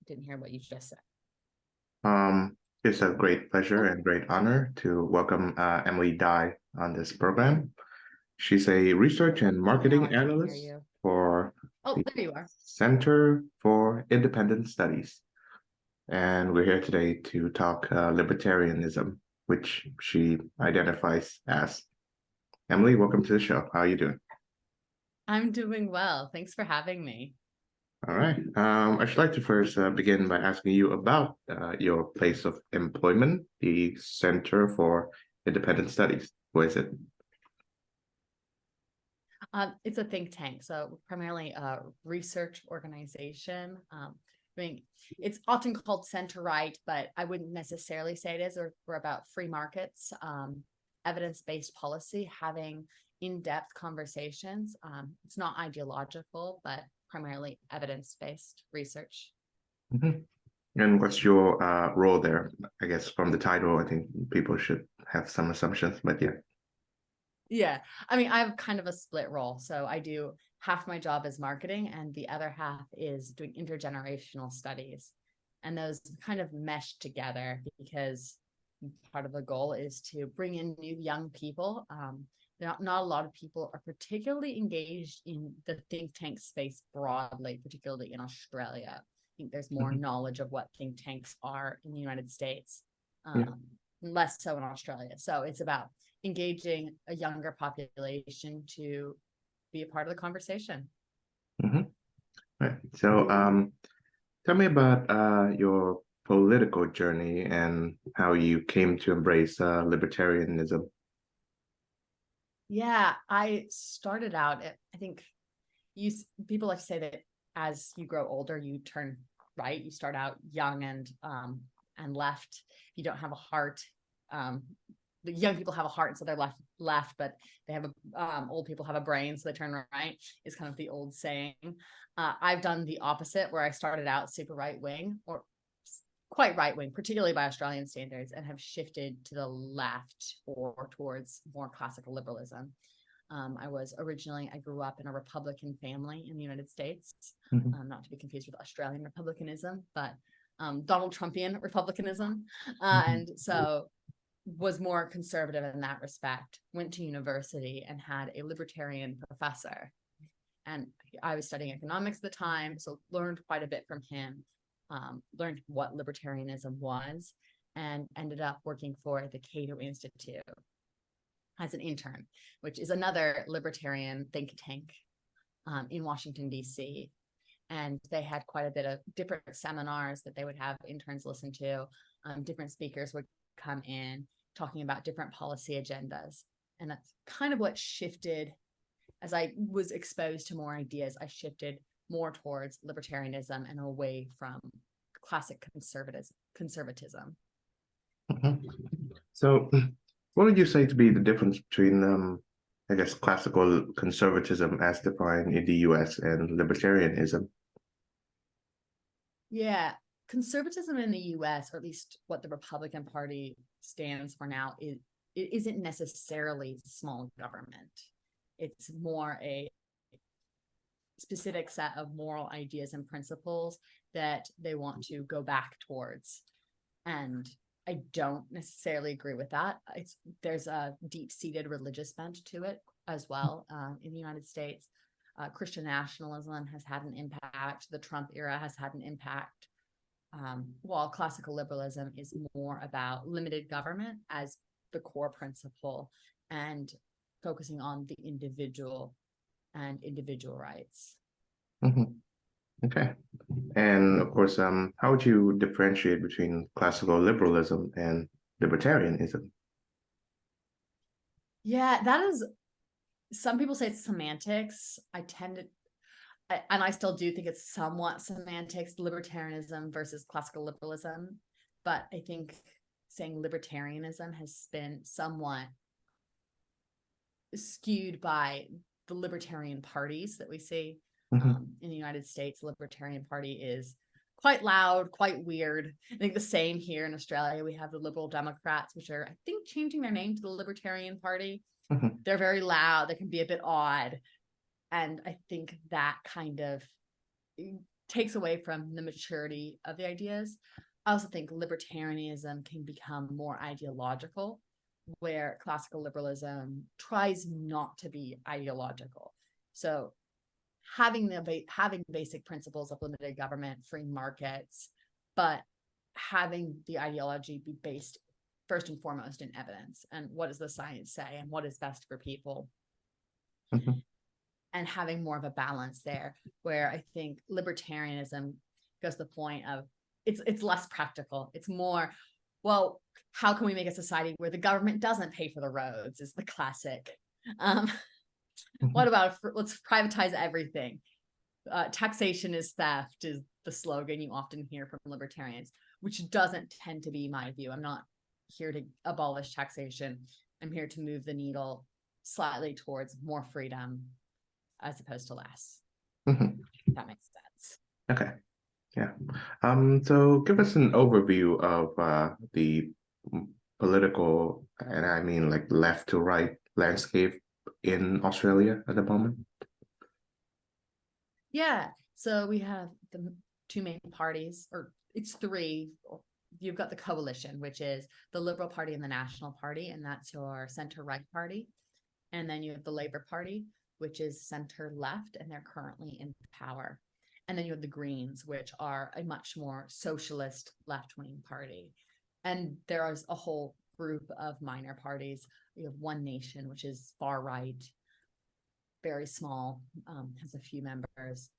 didn't hear what you just said. It's a great pleasure and great honor to welcome Emily Dye on this program. She's a research and Oh, now marketing I can't hear analyst you. for Oh, the there you are. Center for Independent Studies. And we're here today to talk libertarianism, which she identifies as. Emily, welcome to the show. How are you doing? I'm doing well. Thanks for having me. All right. I should like to first begin by asking you about your place of employment, the Center for Independent Studies. Where is it? It's a think tank, so primarily a research organization. I mean, it's often called center right, but I wouldn't necessarily say it is. We're about free markets, evidence-based policy, having in-depth conversations. It's not ideological, but primarily evidence-based research. Mhm. And what's your role there? I guess from the title, I think people should have some assumptions, but yeah. Yeah, I mean, I have kind of a split role. So I do half my job is marketing, and the other half is doing intergenerational studies. And those kind of mesh together because part of the goal is to bring in new young people. Not a lot of people are particularly engaged in the think tank space broadly, particularly in Australia. I think there's more Mhm. knowledge of what think tanks are in the United States, Yeah. less so in Australia. So it's about engaging a younger population to be a part of the conversation. Hmm. Right. So, tell me about your political journey and how you came to embrace libertarianism. Yeah, I started out, I think you people like to say that as you grow older, you turn right. You start out young and left. You don't have a heart. Um, the young people have a heart, so they're left, but they have a old people have a brain, so they turn right. Is kind of the old saying. I've done the opposite, where I started out super right wing or quite right wing, particularly by Australian standards, and have shifted to the left or towards more classical liberalism. I grew up in a Republican family in the United States, Mhm. not to be confused with Australian republicanism, but Donald Trumpian republicanism. Mhm. And so was more conservative in that respect, went to university and had a libertarian professor. And I was studying economics at the time, so learned quite a bit from him, learned what libertarianism was, and ended up working for the Cato Institute as an intern, which is another libertarian think tank in Washington, D.C. And they had quite a bit of different seminars that they would have interns listen to. Different speakers would come in talking about different policy agendas. And that's kind of what shifted as I was exposed to more ideas. I shifted more towards libertarianism and away from classic conservatism. Mhm. So, what would you say to be the difference between, I guess, classical conservatism as defined in the US and libertarianism? Yeah, conservatism in the US, or at least what the Republican Party stands for now, it isn't necessarily small government. It's more a specific set of moral ideas and principles that they want to go back towards. And I don't necessarily agree with that. There's a deep-seated religious bent to it as well in the United States. Christian nationalism has had an impact. The Trump era has had an impact. While classical liberalism is more about limited government as the core principle and focusing on the individual and individual rights. Mhm. Okay. And of course, how would you differentiate between classical liberalism and libertarianism? Yeah, that is, some people say it's semantics. And I still do think it's somewhat semantics, libertarianism versus classical liberalism. But I think saying libertarianism has been somewhat skewed by the libertarian parties that we see Mhm. in the United States. The Libertarian Party is quite loud, quite weird. I think the same here in Australia. We have the Liberal Democrats, which are, I think, changing their name to the Libertarian Party. Mhm. They're very loud. They can be a bit odd. And I think that kind of takes away from the maturity of the ideas. I also think libertarianism can become more ideological, where classical liberalism tries not to be ideological. So having basic principles of limited government, free markets, but having the ideology be based first and foremost in evidence and what does the science say and what is best for people. Mhm. And having more of a balance there, where I think libertarianism goes to the point of it's less practical. It's more, well, how can we make a society where the government doesn't pay for the roads is the classic. What about let's privatize everything? Taxation is theft is the slogan you often hear from libertarians, which doesn't tend to be my view. I'm not here to abolish taxation. I'm here to move the needle slightly towards more freedom as opposed to less. Mhm. If that makes sense. Okay. Yeah. So give us an overview of the political, and I mean like left to right landscape in Australia at the moment. Yeah. So we have the two main parties, or it's three. You've got the coalition, which is the Liberal Party and the National Party, and that's your center-right party. And then you have the Labour Party, which is center-left, and they're currently in power. And then you have the Greens, which are a much more socialist left-wing party. And there is a whole group of minor parties. You have One Nation, which is far right, very small, has a few members.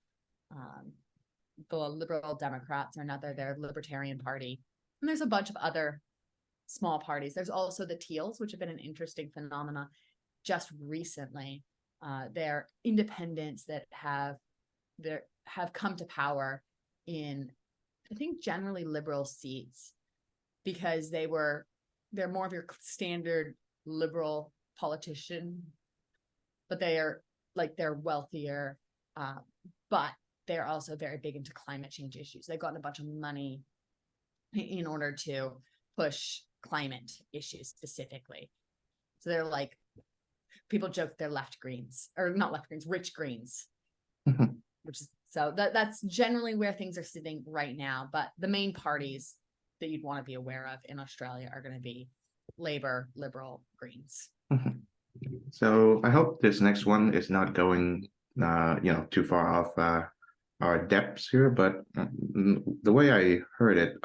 The Liberal Democrats are another, their Libertarian Party. And there's a bunch of other small parties. There's also the Teals, which have been an interesting phenomena just recently. They're independents that have come to power in, I think, generally liberal seats, because they're more of your standard liberal politician, but they're wealthier, but they're also very big into climate change issues. They've gotten a bunch of money in order to push climate issues specifically. So they're like, people joke they're left Greens, or not left Greens, rich Greens, Mhm. which is, so that's generally where things are sitting right now. But the main parties that you'd want to be aware of in Australia are going to be Labor, Liberal, Greens. Mhm. So I hope this next one is not going, too far off our depths here. But the way I heard it,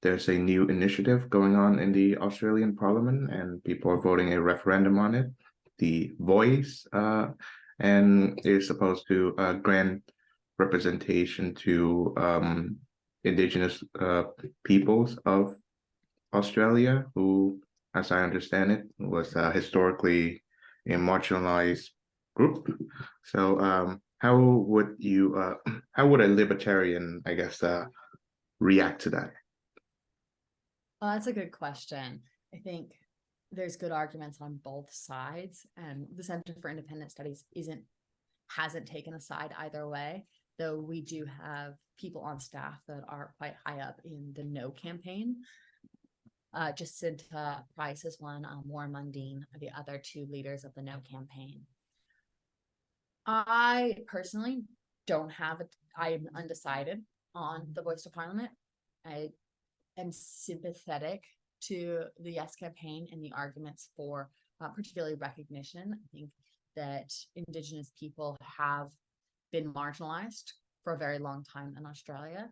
there's a new initiative going on in the Australian Parliament, and people are voting a referendum on it. The Voice, and is supposed to grant representation to Indigenous peoples of Australia, who, as I understand it, was historically a marginalized group. So, how would a libertarian, I guess, react to that? Well, that's a good question. I think there's good arguments on both sides, and the Center for Independent Studies hasn't taken a side either way. Though we do have people on staff that are quite high up in the No campaign. Jacinta Price is one, Warren Mundine are the other two leaders of the No campaign. I personally don't have it. I'm undecided on the Voice to Parliament. I am sympathetic to the Yes campaign and the arguments for particularly recognition. I think that Indigenous people have been marginalized for a very long time in Australia.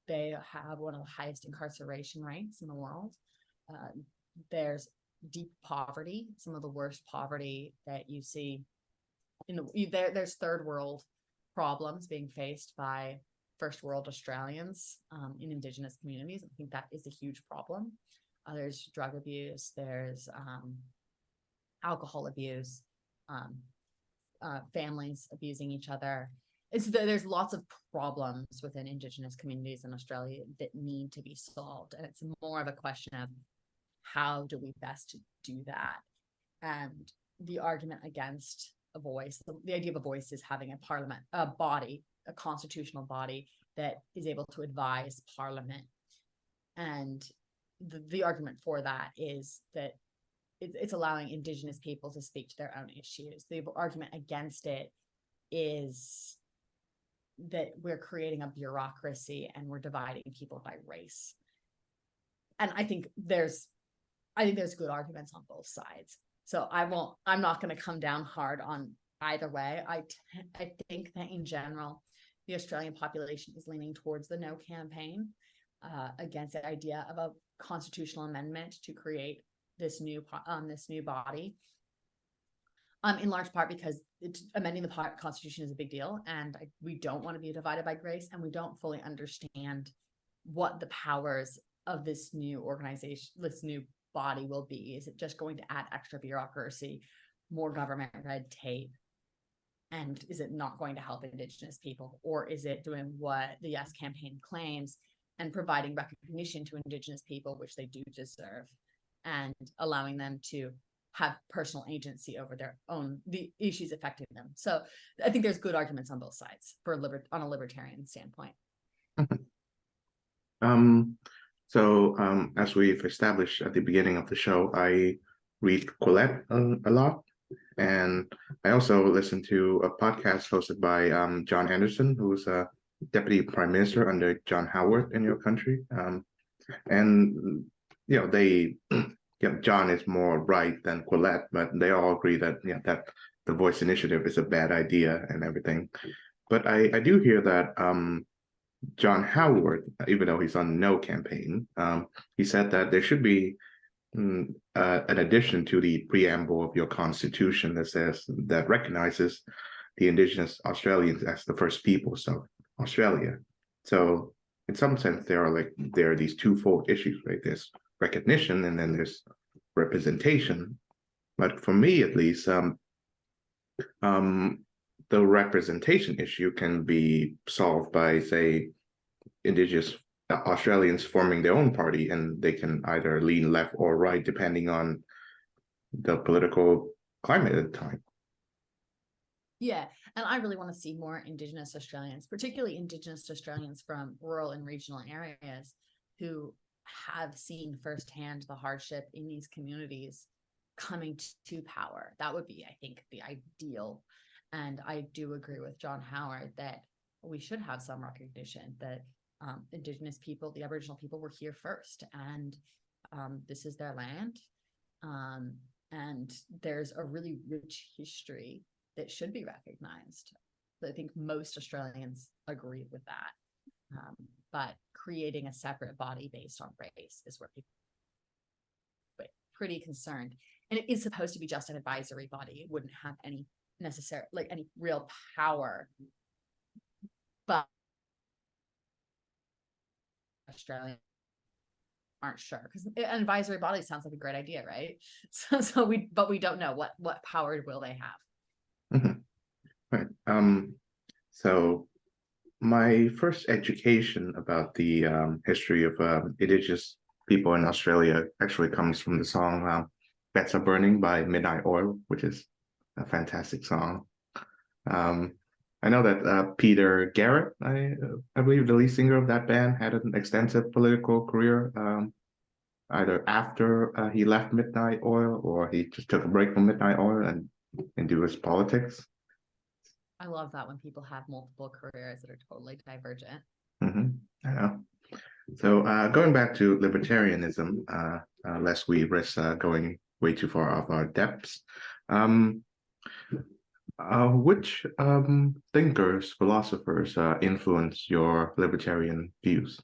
They have one of the highest incarceration rates in the world. There's deep poverty, some of the worst poverty that you see there's third world problems being faced by first world Australians in Indigenous communities. I think that is a huge problem. There's drug abuse, there's alcohol abuse, families abusing each other. There's lots of problems within Indigenous communities in Australia that need to be solved. And it's more of a question of how do we best do that? And the argument against a voice, the idea of a voice is having a body, a constitutional body that is able to advise Parliament. And the argument for that is that it's allowing Indigenous people to speak to their own issues. The argument against it is that we're creating a bureaucracy and we're dividing people by race. And I think there's good arguments on both sides. So I'm not going to come down hard on either way. I think that in general, the Australian population is leaning towards the no campaign against the idea of a constitutional amendment to create this new body. In large part because amending the Constitution is a big deal, and we don't want to be divided by race, and we don't fully understand what the powers of this new organization, this new body will be. Is it just going to add extra bureaucracy, more government red tape? And is it not going to help Indigenous people? Or is it doing what the Yes campaign claims and providing recognition to Indigenous people, which they do deserve, and allowing them to have personal agency over the issues affecting them? So I think there's good arguments on both sides on a libertarian standpoint. As we've established at the beginning of the show, I read Quillette a lot, and I also listen to a podcast hosted by John Anderson, who's a deputy prime minister under John Howard in your country. And they John is more right than Quillette, but they all agree that that the Voice Initiative is a bad idea and everything. But I do hear that John Howard, even though he's on no campaign, he said that there should be an addition to the preamble of your constitution that recognizes the Indigenous Australians as the first peoples of Australia. So in some sense, there are these twofold issues, right? There's recognition and then there's representation. But for me, at least, the representation issue can be solved by, say, Indigenous Australians forming their own party, and they can either lean left or right depending on the political climate at the time. Yeah, and I really want to see more Indigenous Australians, particularly Indigenous Australians from rural and regional areas, who have seen firsthand the hardship in these communities coming to power. That would be, I think, the ideal. And I do agree with John Howard that we should have some recognition that Indigenous people, the Aboriginal people, were here first, and this is their land. And there's a really rich history that should be recognized. I think most Australians agree with that. But creating a separate body based on race is where people are pretty concerned. And it is supposed to be just an advisory body. It wouldn't have any any real power. But Australians aren't sure, because an advisory body sounds like a great idea, right? So we don't know what power will they have. Mm-hmm. Right. So my first education about the history of Indigenous people in Australia actually comes from the song "Beds Are Burning" by Midnight Oil, which is a fantastic song. I know that Peter Garrett, I believe the lead singer of that band, had an extensive political career, either after he left Midnight Oil or he just took a break from Midnight Oil and into his politics. I love that when people have multiple careers that are totally divergent. Mm-hmm. I know. So going back to libertarianism, lest we risk going way too far off our depths, which thinkers, philosophers influence your libertarian views?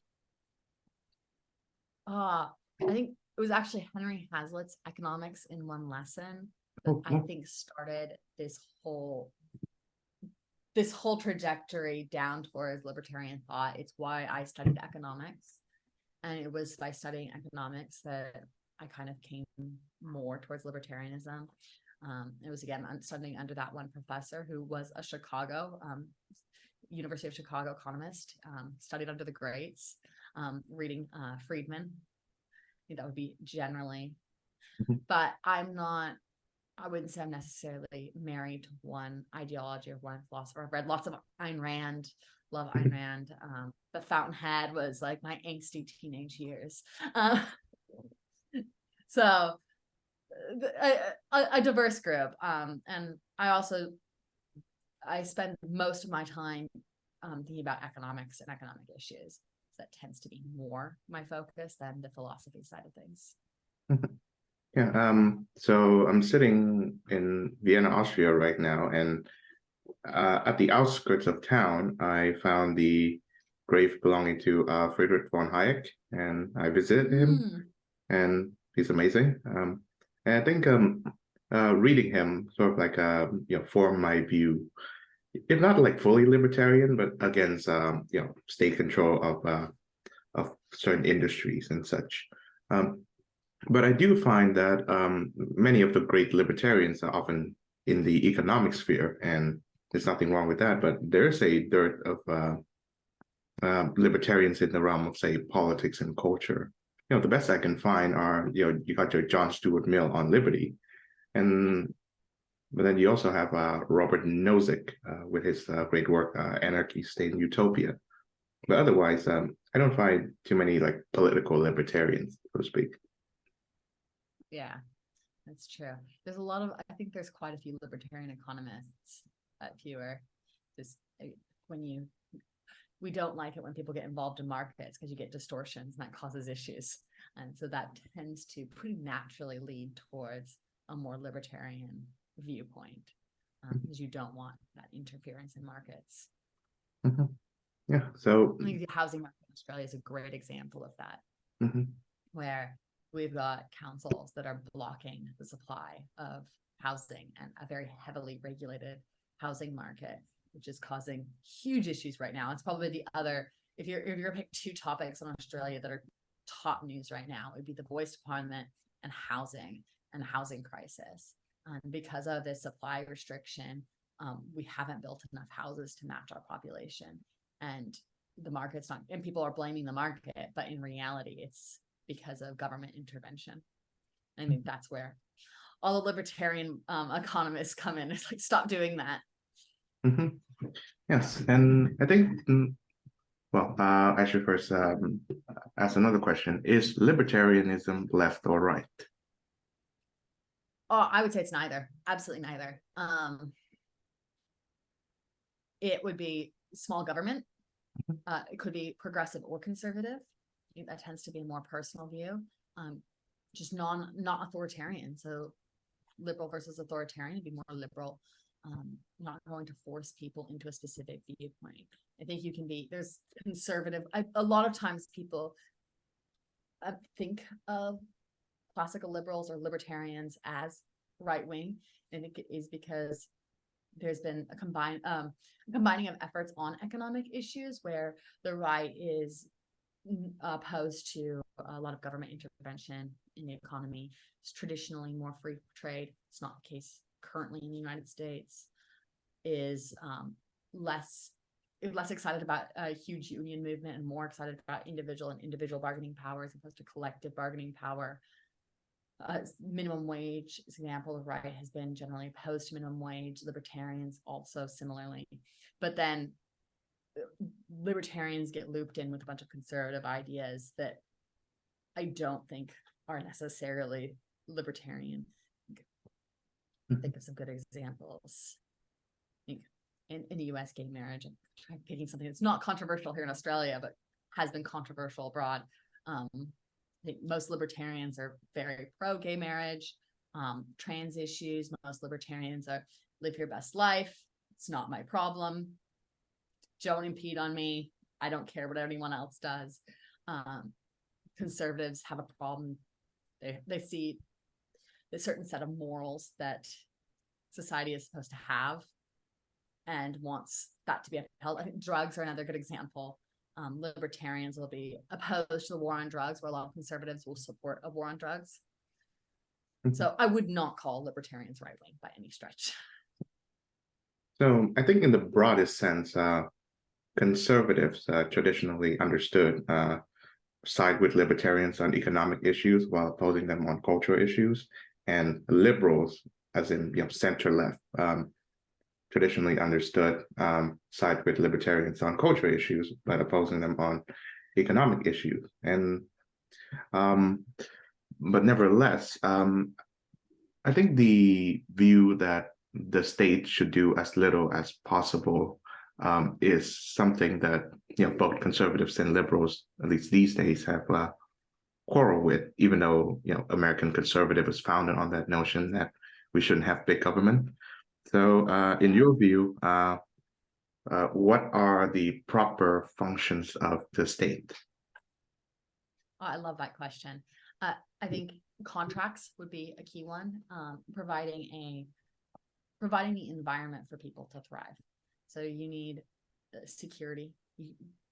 I think it was actually Henry Hazlitt's Economics in One Lesson that I think started this whole trajectory down towards libertarian thought. It's why I studied economics, and it was by studying economics that I kind of came more towards libertarianism. It was, again, I'm studying under that one professor who was a University of Chicago economist, studied under the greats, reading Friedman. I think that would be generally, but I wouldn't say I'm necessarily married to one ideology or one philosopher. I've read lots of Ayn Rand, love Ayn Rand. The Fountainhead was like my angsty teenage years. So a diverse group. And I spend most of my time thinking about economics and economic issues. That tends to be more my focus than the philosophy side of things. Yeah, so I'm sitting in Vienna, Austria right now, and at the outskirts of town, I found the grave belonging to Friedrich von Hayek, and I visited him, and he's amazing. And I think reading him sort of like formed my view, if not like fully libertarian, but against state control of certain industries and such. Um, but I do find that many of the great libertarians are often in the economic sphere, and there's nothing wrong with that. But there's a dearth of libertarians in the realm of, say, politics and culture. The best I can find are, you got your John Stuart Mill on liberty, and but then you also have Robert Nozick with his great work, Anarchy, State, and Utopia. But otherwise, I don't find too many like political libertarians, so to speak. Yeah, that's true. There's a lot of, I think there's quite a few libertarian economists, fewer. Just we don't like it when people get involved in markets because you get distortions and that causes issues. And so that tends to pretty naturally lead towards a more libertarian viewpoint because you don't want that interference in markets. Mm-hmm. Yeah, so I think the housing market in Australia is a great example of that, where we've got councils that are blocking the supply of housing and a very heavily regulated housing market, which is causing huge issues right now. It's probably the other, if you're going to pick two topics in Australia that are top news right now, it would be the voice parliament and housing crisis. Because of this supply restriction, we haven't built enough houses to match our population. And the market's not, and people are blaming the market, but in reality, it's because of government intervention. I think that's where all the libertarian economists come in. It's like, stop doing that. Yes, and I think, well, I should first ask another question. Is libertarianism left or right? Oh, I would say it's neither. Absolutely neither. It would be small government. It could be progressive or conservative. I think that tends to be a more personal view. Just not authoritarian. So liberal versus authoritarian would be more liberal. Not going to force people into a specific viewpoint. I think you can be, there's conservative. A lot of times people think of classical liberals or libertarians as right wing. I think it is because there's been a combining of efforts on economic issues where the right is opposed to a lot of government intervention in the economy. It's traditionally more free trade. It's not the case currently in the United States. Is less excited about a huge union movement and more excited about individual bargaining power as opposed to collective bargaining power. Minimum wage example of right has been generally opposed to minimum wage. Libertarians also similarly, but then libertarians get looped in with a bunch of conservative ideas that I don't think are necessarily libertarian. Think of some good examples. In the US, gay marriage, and I'm picking something that's not controversial here in Australia, but has been controversial abroad. I think most libertarians are very pro gay marriage, trans issues. Most libertarians are live your best life. It's not my problem. Don't impede on me. I don't care what anyone else does. Conservatives have a problem. They see a certain set of morals that society is supposed to have and wants that to be upheld. I think drugs are another good example. Libertarians will be opposed to the war on drugs, where a lot of conservatives will support a war on drugs. So I would not call libertarians right wing by any stretch. So I think in the broadest sense, conservatives traditionally understood side with libertarians on economic issues while opposing them on cultural issues, and liberals, as in center left, traditionally understood side with libertarians on cultural issues but opposing them on economic issues. And but nevertheless, I think the view that the state should do as little as possible is something that both conservatives and liberals, at least these days, have quarrel with. Even though American conservative is founded on that notion that we shouldn't have big government. So, in your view, what are the proper functions of the state? Oh, I love that question. I think contracts would be a key one, providing the environment for people to thrive. So you need security.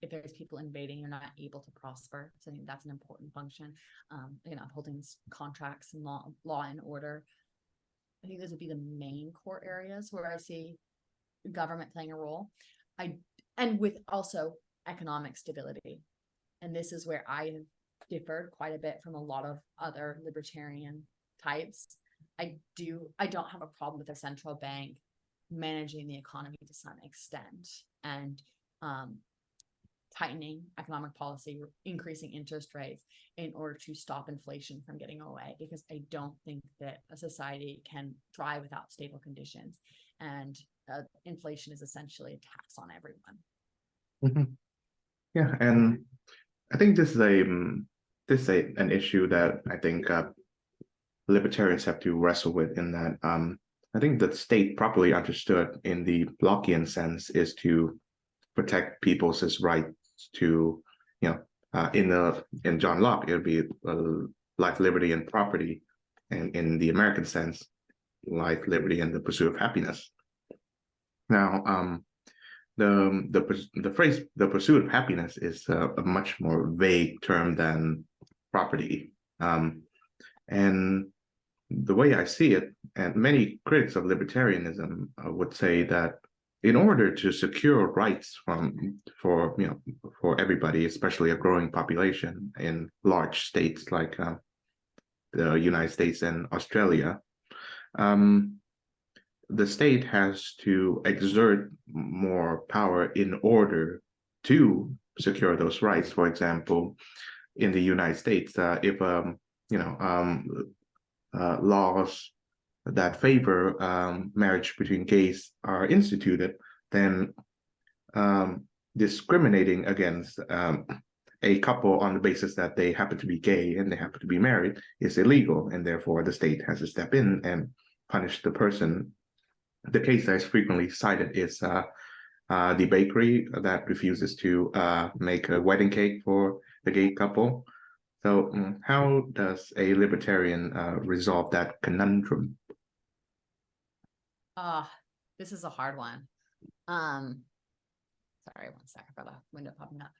If there's people invading, you're not able to prosper. So I think that's an important function. Upholding contracts and law and order. I think those would be the main core areas where I see government playing a role. And with also economic stability. And this is where I have differed quite a bit from a lot of other libertarian types. I don't have a problem with a central bank managing the economy to some extent and tightening economic policy, increasing interest rates in order to stop inflation from getting away, because I don't think that a society can thrive without stable conditions. And inflation is essentially a tax on everyone. Mm-hmm. Yeah, and I think this is an issue that I think libertarians have to wrestle with, in that I think the state, properly understood in the Lockean sense, is to protect people's rights to, in John Locke, it would be life, liberty, and property, and in the American sense, life, liberty, and the pursuit of happiness. Now, the phrase "the pursuit of happiness" is a much more vague term than property, and the way I see it, and many critics of libertarianism would say that in order to secure rights for everybody, especially a growing population in large states like the United States and Australia, the state has to exert more power in order to secure those rights. For example, in the United States, if laws that favor marriage between gays are instituted, then discriminating against a couple on the basis that they happen to be gay and they happen to be married is illegal, and therefore the state has to step in and punish the person. The case that is frequently cited is the bakery that refuses to make a wedding cake for the gay couple. So how does a libertarian resolve that conundrum? This is a hard one. Sorry, one second for the window popping up.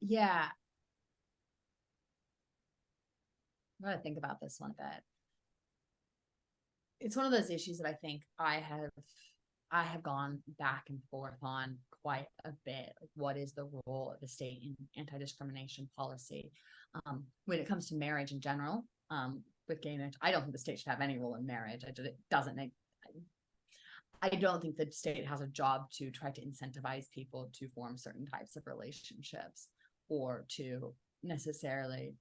Yeah. I'm gonna think about this one a bit. It's one of those issues that I think I have gone back and forth on quite a bit. Like, what is the role of the state in anti-discrimination policy? When it comes to marriage in general, with gay marriage, I don't think the state should have any role in marriage. It doesn't make. I don't think the state has a job to try to incentivize people to form certain types of relationships or to necessarily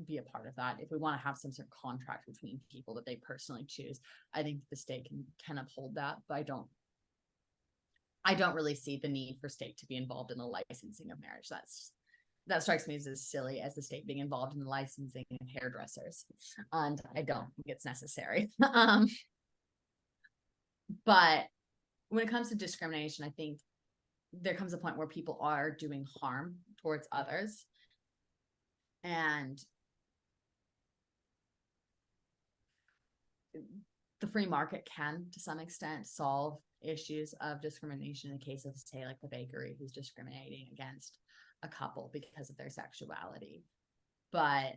be a part of that. If we want to have some sort of contract between people that they personally choose, I think the state can uphold that. But I don't really see the need for state to be involved in the licensing of marriage. That strikes me as silly as the state being involved in the licensing of hairdressers, and I don't think it's necessary. But when it comes to discrimination, I think there comes a point where people are doing harm towards others, and the free market can, to some extent, solve issues of discrimination in the case of, say, like the bakery who's discriminating against a couple because of their sexuality. But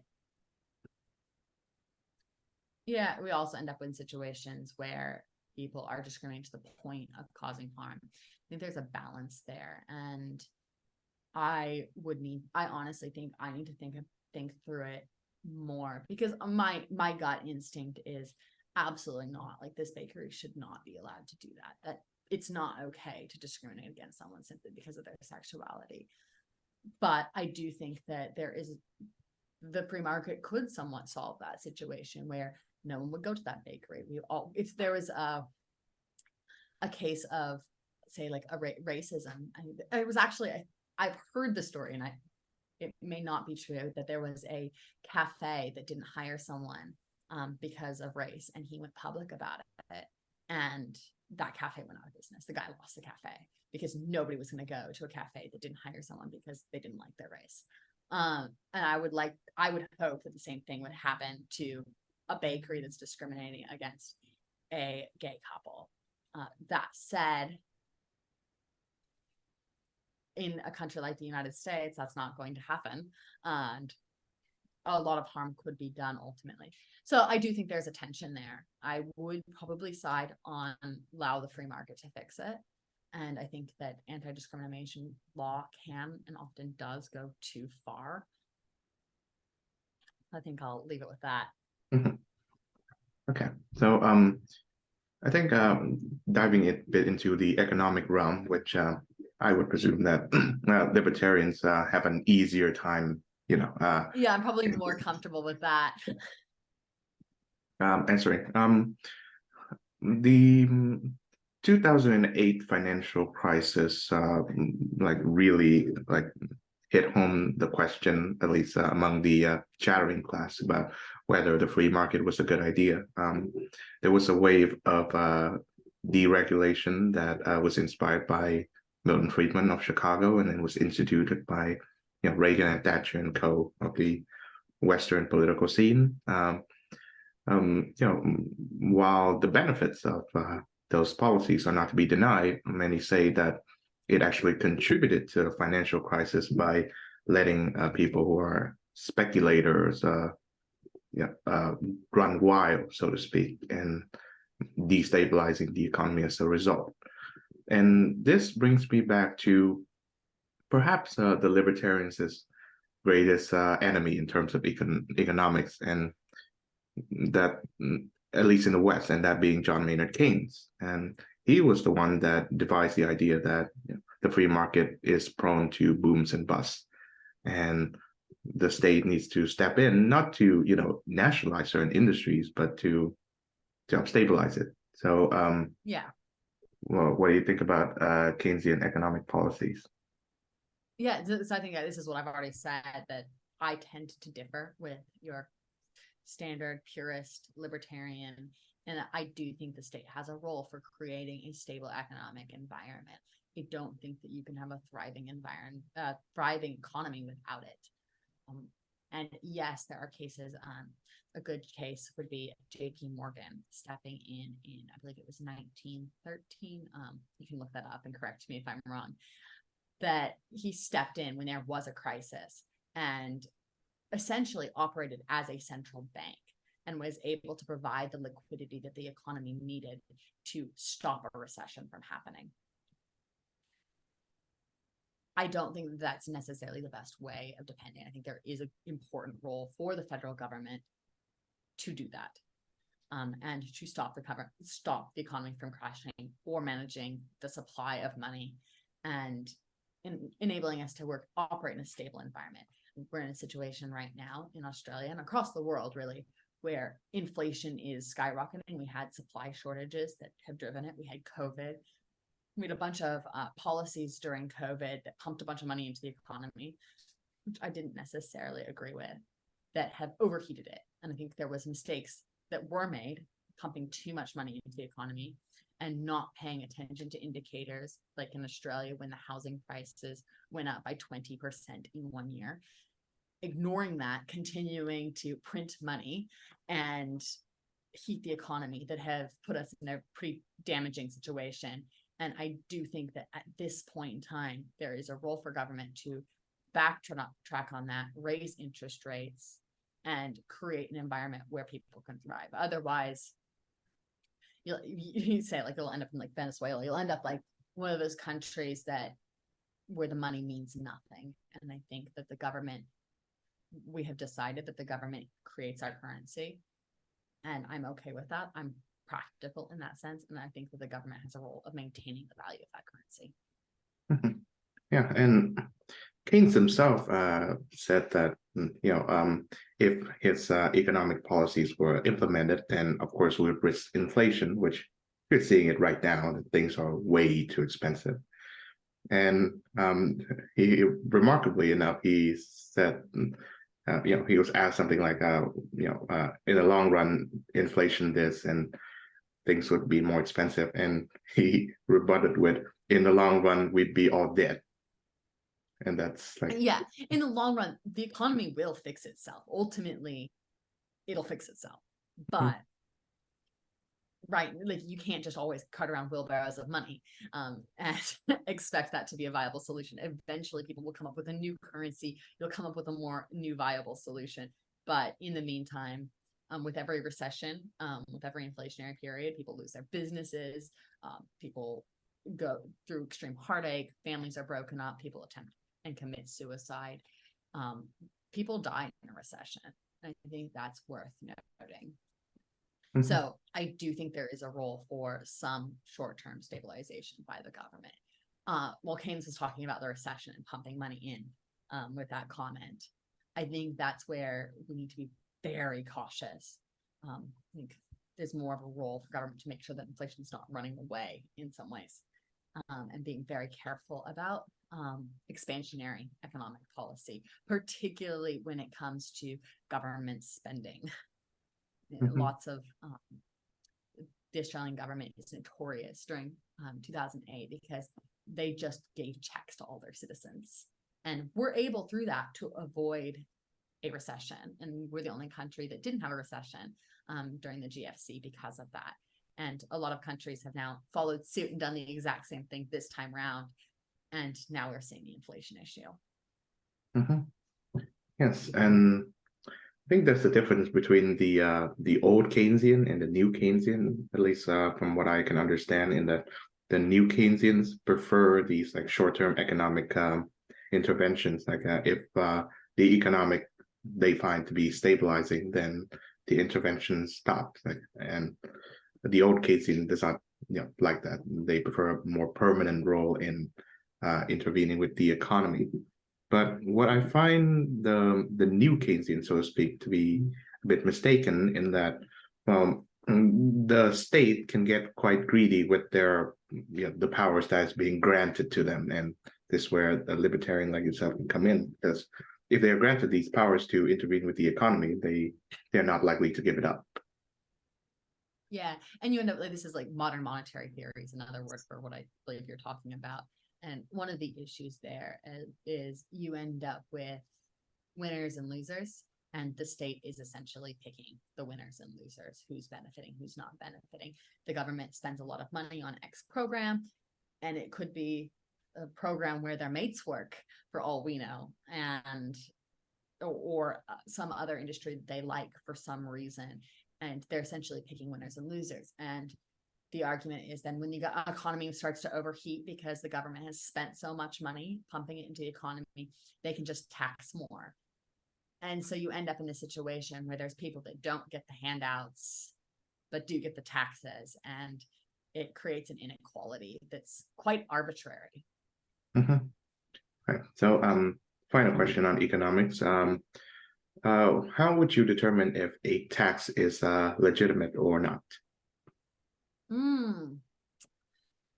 yeah, we also end up in situations where people are discriminating to the point of causing harm. I think there's a balance there, and I honestly think I need to think through it more, because my gut instinct is absolutely not. Like, this bakery should not be allowed to do that. That it's not okay to discriminate against someone simply because of their sexuality. But I do think that the free market could somewhat solve that situation where no one would go to that bakery. If there was a case of, say, like a racism. I mean, it was actually, I've heard the story, and it may not be true, that there was a cafe that didn't hire someone because of race, and he went public about it, and that cafe went out of business. The guy lost the cafe because nobody was going to go to a cafe that didn't hire someone because they didn't like their race. And I would hope that the same thing would happen to a bakery that's discriminating against a gay couple. That said, in a country like the United States, that's not going to happen. And a lot of harm could be done ultimately. So I do think there's a tension there. I would probably side on allow the free market to fix it. And I think that anti-discrimination law can and often does go too far. I think I'll leave it with that. Mhm. Okay, so I think diving a bit into the economic realm, which I would presume that libertarians have an easier time, Yeah, I'm probably more comfortable with that. answering. The 2008 financial crisis, really hit home the question, at least among the chattering class, about whether the free market was a good idea. There was a wave of deregulation that was inspired by Milton Friedman of Chicago, and then was instituted by Reagan and Thatcher and co. of the Western political scene. While the benefits of those policies are not to be denied, many say that it actually contributed to the financial crisis by letting people who are speculators run wild, so to speak, and destabilizing the economy as a result. And this brings me back to perhaps the libertarians' greatest enemy in terms of economics, and that, at least in the West, and that being John Maynard Keynes. And he was the one that devised the idea that the free market is prone to booms and busts, and the state needs to step in, not to nationalize certain industries, but to stabilize it. So, Yeah. well, what do you think about Keynesian economic policies? Yeah, so I think this is what I've already said, that I tend to differ with your standard purist libertarian, and I do think the state has a role for creating a stable economic environment. I don't think that you can have a thriving thriving economy without it. And yes, there are cases. A good case would be J.P. Morgan stepping in I believe it was 1913. You can look that up and correct me if I'm wrong. That he stepped in when there was a crisis and essentially operated as a central bank and was able to provide the liquidity that the economy needed to stop a recession from happening. I don't think that that's necessarily the best way of depending. I think there is an important role for the federal government to do that, and to stop the economy from crashing, or managing the supply of money, and enabling us to operate in a stable environment. We're in a situation right now in Australia and across the world, really, where inflation is skyrocketing. We had supply shortages that have driven it. We had COVID. We had a bunch of policies during COVID that pumped a bunch of money into the economy, which I didn't necessarily agree with, that have overheated it. And I think there was mistakes that were made, pumping too much money into the economy and not paying attention to indicators, like in Australia when the housing prices went up by 20% in 1 year. Ignoring that, continuing to print money and heat the economy, that have put us in a pretty damaging situation. And I do think that at this point in time, there is a role for government to backtrack on that, raise interest rates, and create an environment where people can thrive. Otherwise, you say, like, you'll end up in like Venezuela. You'll end up like one of those countries where the money means nothing. And I think that we have decided that the government creates our currency, and I'm okay with that. I'm practical in that sense, and I think that the government has a role of maintaining the value of that currency. Mm-hmm. Yeah, and Keynes himself said that if his economic policies were implemented, then of course we would risk inflation, which you're seeing it right now that things are way too expensive. And he remarkably enough, he said, he was asked something like, in the long run, inflation this and things would be more expensive. And he rebutted with, in the long run, we'd be all dead. And that's like, yeah, in the long run, the economy will fix itself. Ultimately, it'll fix itself. But right, like you can't just always cut around wheelbarrows of money and expect that to be a viable solution. Eventually, people will come up with a new currency. You'll come up with a more new viable solution. But in the meantime, with every recession, with every inflationary period, people lose their businesses. People go through extreme heartache. Families are broken up. People attempt and commit suicide. People die in a recession. I think that's worth noting. So I do think there is a role for some short-term stabilization by the government. While Keynes was talking about the recession and pumping money in with that comment, I think that's where we need to be very cautious. I think there's more of a role for government to make sure that inflation is not running away in some ways, and being very careful about expansionary economic policy, particularly when it comes to government spending. Lots of the Australian government is notorious during 2008 because they just gave checks to all their citizens, and we're able through that to avoid a recession. And we're the only country that didn't have a recession during the GFC because of that. And a lot of countries have now followed suit and done the exact same thing this time around. And now we're seeing the inflation issue. Yes, and I think that's the difference between the old Keynesian and the new Keynesian, at least from what I can understand, in that the new Keynesians prefer these like short-term economic interventions. Like if the economic they find to be stabilizing, then the intervention stops. And the old Keynesian does not, like that. They prefer a more permanent role in intervening with the economy. But what I find the new Keynesian, so to speak, to be a bit mistaken in that the state can get quite greedy with their the powers that is being granted to them, and this is where a libertarian like yourself can come in, because if they are granted these powers to intervene with the economy, they're not likely to give it up. Yeah, and you end up like this is like modern monetary theory is another word for what I believe you're talking about. And one of the issues there is you end up with winners and losers, and the state is essentially picking the winners and losers, who's benefiting, who's not benefiting. The government spends a lot of money on X program, and it could be a program where their mates work for all we know, and or some other industry that they like for some reason, and they're essentially picking winners and losers. And the argument is then when the economy starts to overheat because the government has spent so much money pumping it into the economy, they can just tax more. And so you end up in a situation where there's people that don't get the handouts, but do get the taxes. And it creates an inequality that's quite arbitrary. Right. So final question on economics. How would you determine if a tax is legitimate or not?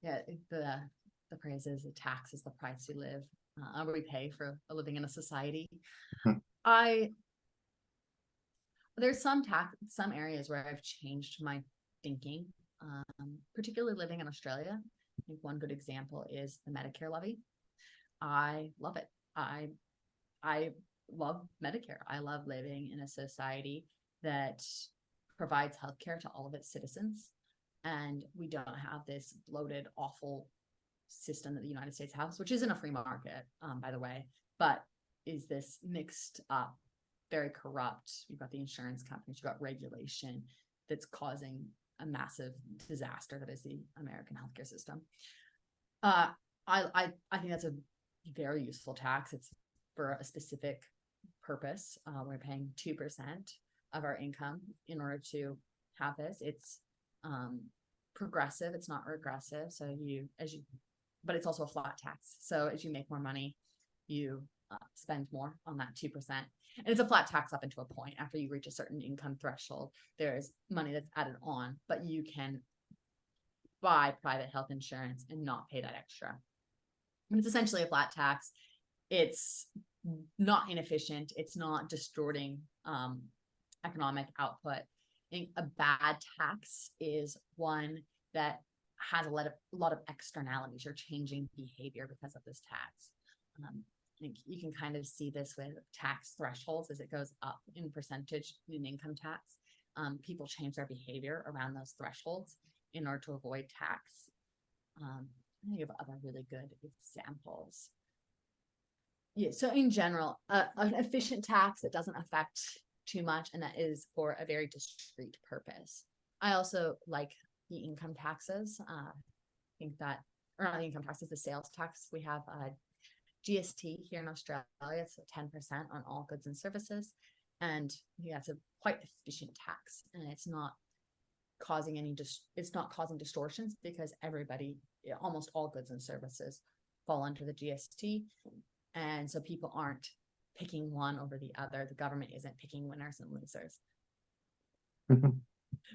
Yeah, the phrase is a tax is the price we live, we pay for living in a society. There's some areas where I've changed my thinking, particularly living in Australia. I think one good example is the Medicare levy. I love it. I love Medicare. I love living in a society that provides healthcare to all of its citizens. And we don't have this bloated, awful system that the United States has, which isn't a free market, by the way, but is this mixed up, very corrupt. You've got the insurance companies, you've got regulation that's causing a massive disaster that is the American healthcare system. I think that's a very useful tax. It's for a specific purpose. We're paying 2% of our income in order to have this. It's progressive, it's not regressive. So but it's also a flat tax. So as you make more money, you spend more on that 2%. And it's a flat tax up until a point. After you reach a certain income threshold, there's money that's added on, but you can buy private health insurance and not pay that extra. And it's essentially a flat tax. It's not inefficient. It's not distorting economic output. I think a bad tax is one that has a lot of externalities. You're changing behavior because of this tax. I think you can kind of see this with tax thresholds as it goes up in percentage in income tax. People change their behavior around those thresholds in order to avoid tax. I think of other really good examples. Yeah, so in general, an efficient tax that doesn't affect too much, and that is for a very discrete purpose. I also like the income taxes. I think that, or not the income taxes, the sales tax. We have GST here in Australia. It's 10% on all goods and services, and yeah, it's a quite efficient tax, and it's not causing distortions because almost all goods and services fall under the GST, and so people aren't picking one over the other. The government isn't picking winners and losers.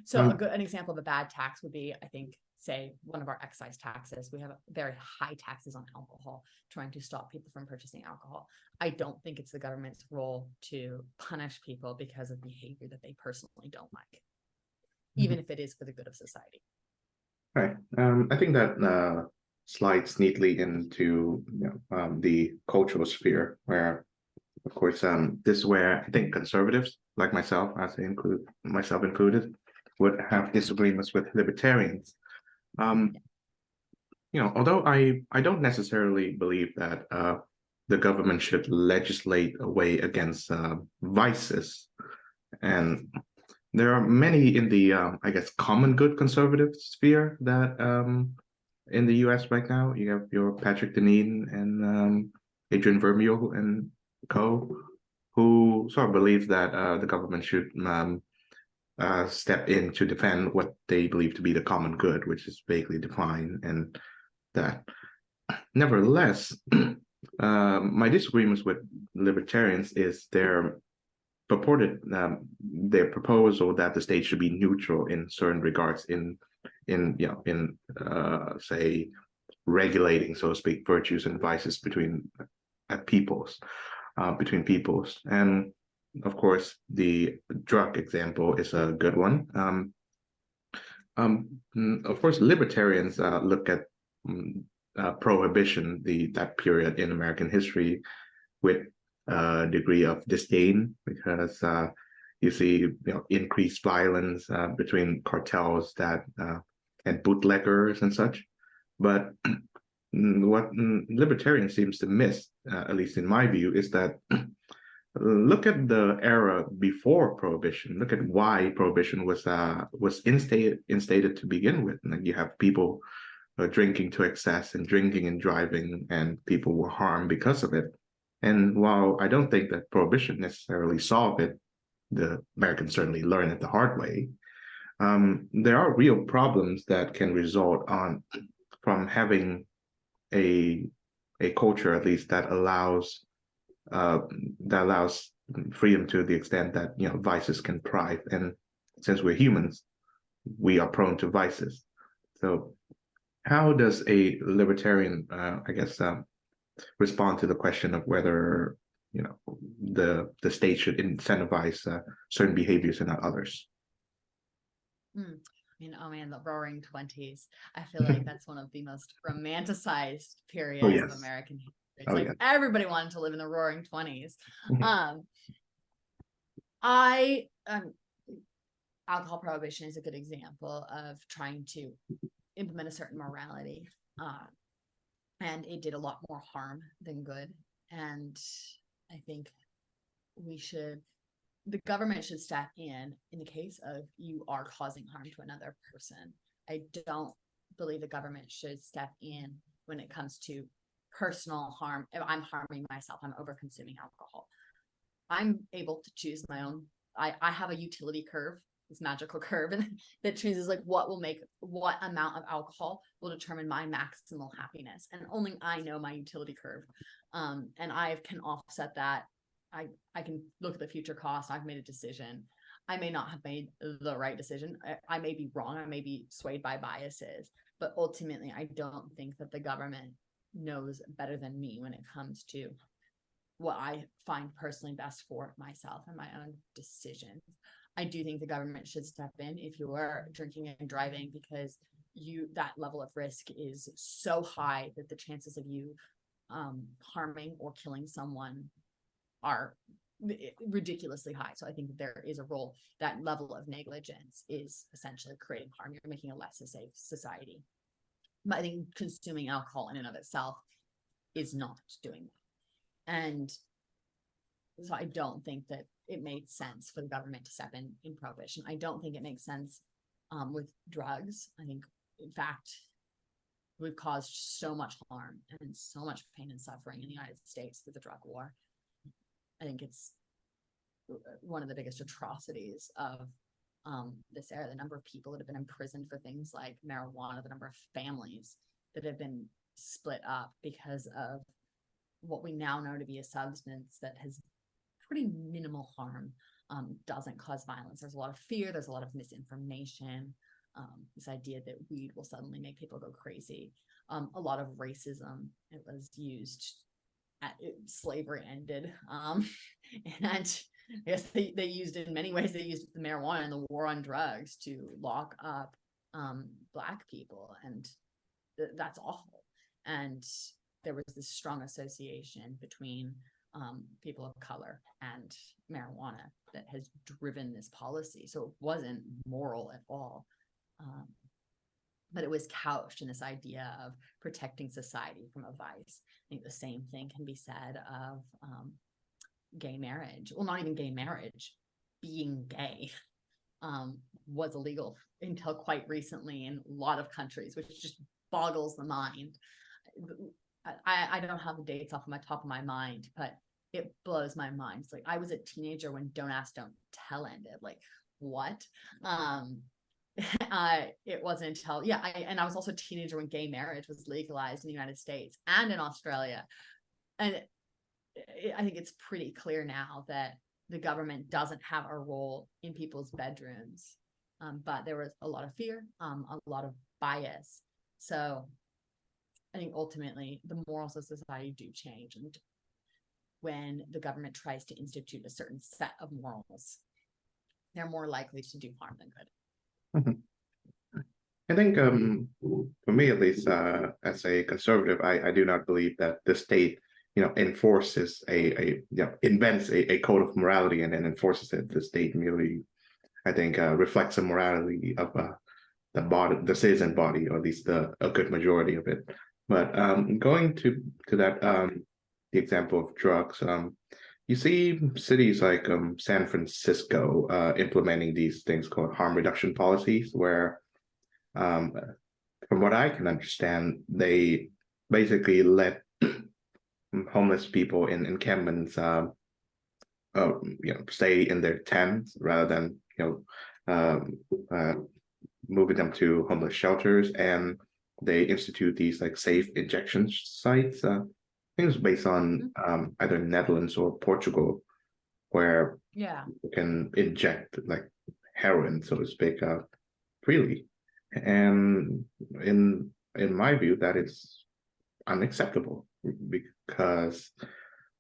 So an example of a bad tax would be, I think, say one of our excise taxes. We have very high taxes on alcohol, trying to stop people from purchasing alcohol. I don't think it's the government's role to punish people because of behavior that they personally don't like, even if it is for the good of society. Right. I think that slides neatly into the cultural sphere, where, of course, this is where I think conservatives like myself, as I include myself included, would have disagreements with libertarians. Although I don't necessarily believe that the government should legislate away against vices, and there are many in the I guess common good conservative sphere that in the U.S. right now. You have your Patrick Deneen and Adrian Vermeule and co, who sort of believe that the government should step in to defend what they believe to be the common good, which is vaguely defined, and that. Nevertheless, my disagreements with libertarians is their proposal that the state should be neutral in certain regards in say regulating, so to speak, virtues and vices between peoples. And of course, the drug example is a good one. Of course, libertarians look at prohibition, that period in American history, with a degree of disdain, because you see increased violence between cartels and bootleggers and such. But what libertarian seems to miss, at least in my view, is that look at the era before prohibition. Look at why prohibition was instated to begin with. And you have people drinking to excess and drinking and driving, and people were harmed because of it. And while I don't think that prohibition necessarily solved it, the Americans certainly learned it the hard way. There are real problems that can result from having a culture, at least, that allows freedom to the extent that vices can thrive. And since we're humans, we are prone to vices. So how does a libertarian, respond to the question of whether the state should incentivize certain behaviors and not others? Oh man, the Roaring '20s. I feel like that's one of the most romanticized periods of American history. It's everybody wanted to live in the Roaring '20s. Alcohol prohibition is a good example of trying to implement a certain morality. And it did a lot more harm than good. And I think the government should step in the case of you are causing harm to another person. I don't believe the government should step in when it comes to personal harm. If I'm harming myself, I'm over consuming alcohol, I'm able to choose my own. I have a utility curve, this magical curve, and that chooses like what amount of alcohol will determine my maximal happiness, and only I know my utility curve, and I can offset that. I can look at the future cost. I've made a decision. I may not have made the right decision. I may be wrong. I may be swayed by biases, But ultimately, I don't think that the government knows better than me when it comes to what I find personally best for myself and my own decisions. I do think the government should step in if you are drinking and driving, because that level of risk is so high that the chances of you harming or killing someone are ridiculously high. So I think that there is a role. That level of negligence is essentially creating harm. You're making a less safe society. But I think consuming alcohol in and of itself is not doing that. And so I don't think that it made sense for the government to step in prohibition. I don't think it makes sense with drugs. I think, in fact, we've caused so much harm and so much pain and suffering in the United States through the drug war. I think it's one of the biggest atrocities of this era. The number of people that have been imprisoned for things like marijuana, the number of families that have been split up because of what we now know to be a substance that has pretty minimal harm, doesn't cause violence. There's a lot of fear. There's a lot of misinformation. This idea that weed will suddenly make people go crazy. A lot of racism. It was used slavery ended. And I guess they used it in many ways. They used the marijuana and the war on drugs to lock up Black people. And that's awful. And there was this strong association between people of color and marijuana that has driven this policy. So it wasn't moral at all. But it was couched in this idea of protecting society from a vice. I think the same thing can be said of gay marriage. Well, not even gay marriage. Being gay was illegal until quite recently in a lot of countries, which just boggles the mind. I don't have the dates off of my top of my mind, but it blows my mind. It's like I was a teenager when Don't Ask, Don't Tell ended. Like, what? It wasn't until I was also a teenager when gay marriage was legalized in the United States and in Australia. And I think it's pretty clear now that the government doesn't have a role in people's bedrooms. But there was a lot of fear, a lot of bias. So I think ultimately the morals of society do change. And when the government tries to institute a certain set of morals, they're more likely to do harm than good. Mm-hmm. I think for me at least, as a conservative, I do not believe that the state, enforces invents a code of morality and then enforces it. The state merely, I think, reflects the morality of the body, the citizen body, or at least a good majority of it. But going to that the example of drugs, you see cities like San Francisco implementing these things called harm reduction policies, where from what I can understand, they basically let homeless people in encampments stay in their tents rather than moving them to homeless shelters, and they institute these like safe injection sites. Things based on either Netherlands or Portugal, where you can inject like heroin, so to speak, freely. And in my view, that is unacceptable, because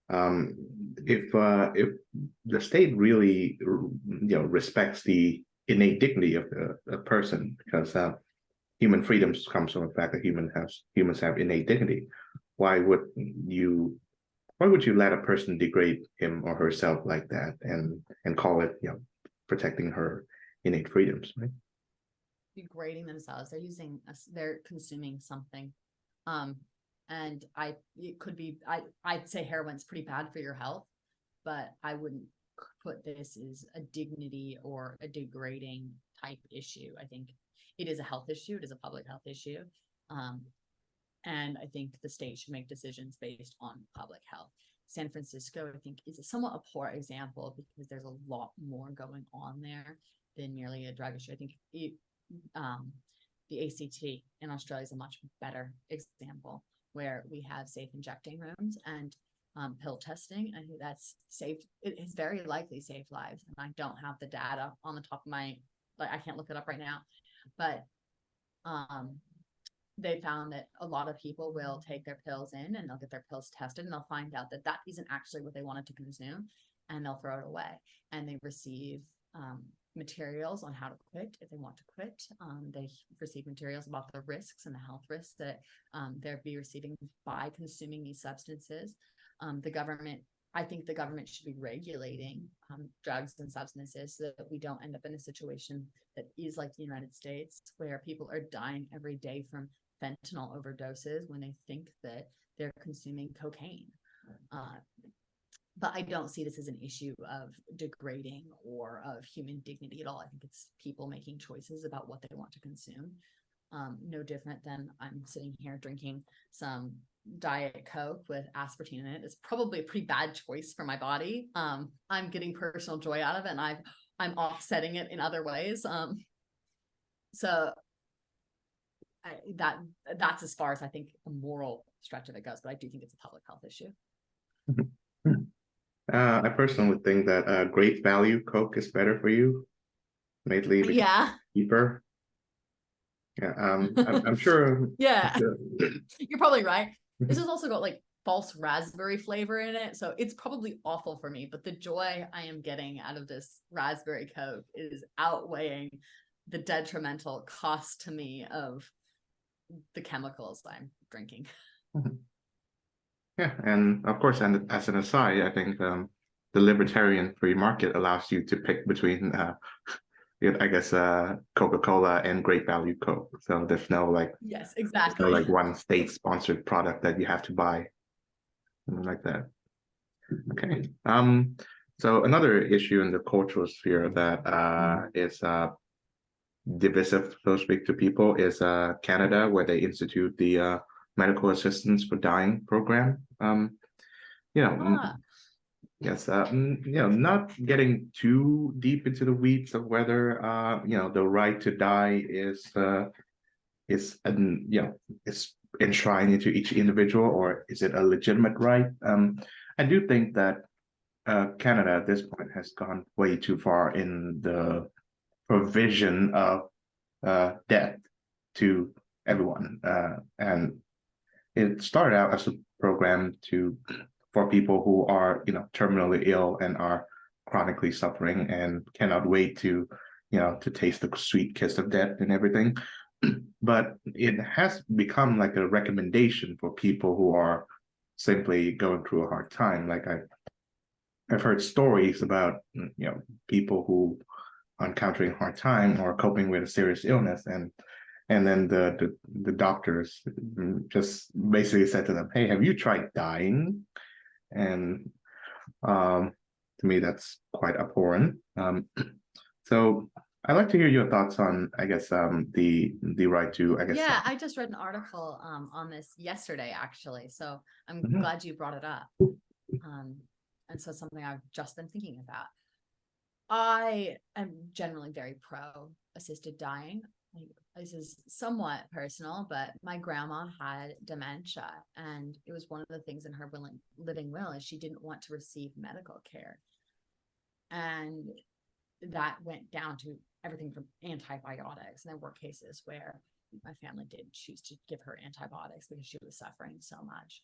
if the state really respects the innate dignity of a person, because human freedoms comes from the fact that humans have innate dignity. Why would you let a person degrade him or herself like that and call it protecting her innate freedoms, right? Degrading themselves. They're consuming something. And I'd say heroin's pretty bad for your health, but I wouldn't put this as a dignity or a degrading type issue. I think it is a health issue. It is a public health issue. And I think the state should make decisions based on public health. San Francisco, I think, is somewhat a poor example because there's a lot more going on there than merely a drug issue. I think the ACT in Australia is a much better example, where we have safe injecting rooms and pill testing. I think that's safe. It has very likely saved lives. And I don't have the data on the top of my, I can't look it up right now, but they found that a lot of people will take their pills in and they'll get their pills tested and they'll find out that that isn't actually what they wanted to consume, and they'll throw it away. And they receive materials on how to quit if they want to quit. They receive materials about the risks and the health risks that they'll be receiving by consuming these substances. I think the government should be regulating drugs and substances so that we don't end up in a situation that is like the United States, where people are dying every day from fentanyl overdoses when they think that they're consuming cocaine. But I don't see this as an issue of degrading or of human dignity at all. I think it's people making choices about what they want to consume. No different than I'm sitting here drinking some Diet Coke with aspartame in it. It's probably a pretty bad choice for my body. I'm getting personal joy out of it, and I'm offsetting it in other ways. That's as far as I think a moral stretch of it goes, but I do think it's a public health issue. I personally think that great value Coke is better for you, mainly because it's cheaper. Yeah, I'm sure. Yeah, you're probably right. This has also got like false raspberry flavor in it, so it's probably awful for me. But the joy I am getting out of this raspberry Coke is outweighing the detrimental cost to me of the chemicals I'm drinking. Yeah, and of course, and as an aside, I think the libertarian free market allows you to pick between, I guess, Coca-Cola and Great Value Coke. So there's no like, yes, exactly, no like one state-sponsored product that you have to buy, something like that. Okay. So another issue in the cultural sphere that is divisive, so to speak, to people is Canada, where they institute the medical assistance for dying program. Yes, not getting too deep into the weeds of whether the right to die is is enshrined into each individual, or is it a legitimate right? I do think that Canada at this point has gone way too far in the provision of death to everyone, and it started out as a program for people who are terminally ill and are chronically suffering and cannot wait to to taste the sweet kiss of death and everything. But it has become like a recommendation for people who are simply going through a hard time. Like I've heard stories about people who are encountering a hard time or coping with a serious illness, and then the doctors just basically said to them, "Hey, have you tried dying?" And to me, that's quite abhorrent. So I'd like to hear your thoughts on, I guess, the right to, I guess. Yeah, I just read an article on this yesterday, actually. So I'm glad you brought it up. And so something I've just been thinking about. I am generally very pro assisted dying. This is somewhat personal, but my grandma had dementia, and it was one of the things in her living will is she didn't want to receive medical care. And that went down to everything from antibiotics. And there were cases where my family did choose to give her antibiotics because she was suffering so much,